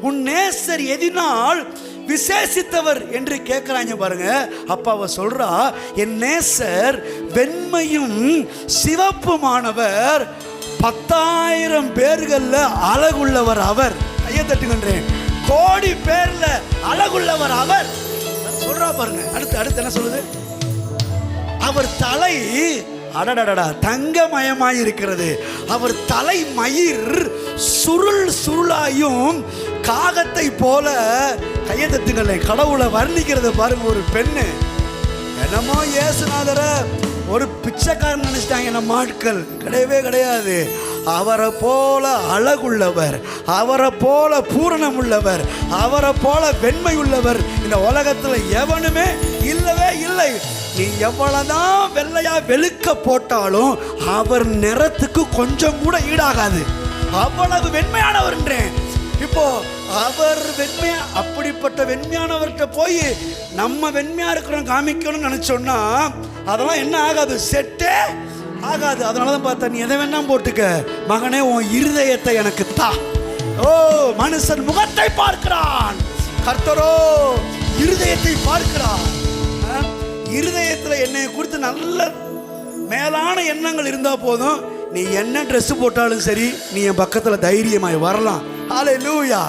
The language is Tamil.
உன் நேசர் எதினால் விசேஷித்தவர் என்று கேட்கிறாங்க பாருங்க. அப்ப அவ சொல்றா, என் நேசர் வெண்மையும் சிவப்புமானவர், 10,000 பேர்கள்ல அழகுள்ளவர் அவர். கையை தட்டுகின்றேன். கோடி பேர்ல அழகுள்ளவர் அவர் சொல்றா பாருங்க. அடுத்து என்ன சொல்லுது? அவர் தலை அடடடா தங்கமயமாய் இருக்கிறது. அவர் தலை மயிர் சுருள் சுருளாயும் காகத்தை போல. கையை தட்டுங்களே. கடவுளை வர்ணிக்கிறத பாருங்க. ஒரு பெண்ணு என்னமோ இயேசுநாதர ஒரு பிச்சைக்காரன் நினைச்சிட்டாங்க நம்ம ஆட்கள். கிடையவே கிடையாது. அவரை போல அழகுள்ளவர், அவரை போல பூரணம் உள்ளவர், அவரை போல வெண்மை உள்ளவர் இந்த உலகத்தில் எவனுமே இல்லவே இல்லை. நீ எவ்வளவுதான் வெள்ளையா வெளுக்க போட்டாலும் அவர் நிறத்துக்கு கொஞ்சம் கூட ஈடாகாது. அவ்வளவு வெண்மையானவர் என்றேன். இப்போ அவர் வெண்மையா, அப்படிப்பட்ட வெண்மையானவர்கிட்ட போய் நம்ம வெண்மையா இருக்கிறோம் காமிக்கணும்னு நினைச்சோம்னா அதெல்லாம் என்ன ஆகாது, செட்டே ஆகாது. அதனாலதான் பார்த்தா, நீ எதை வேணா போட்டுக்க மகனே, உன் இருதயத்தை எனக்கு தா. ஓ, மனுஷன் முகத்தை பார்க்கிறான், கர்த்தரோ இருதயத்தை பார்க்கிறான். இருதயத்துல என்னை குறித்து நல்ல மேலான எண்ணங்கள் இருந்தா போதும். நீ என்ன ட்ரெஸ் போட்டாலும் சரி, நீ என் பக்கத்துல தைரியமாய் வரலாம். ஹல்லேலூயா.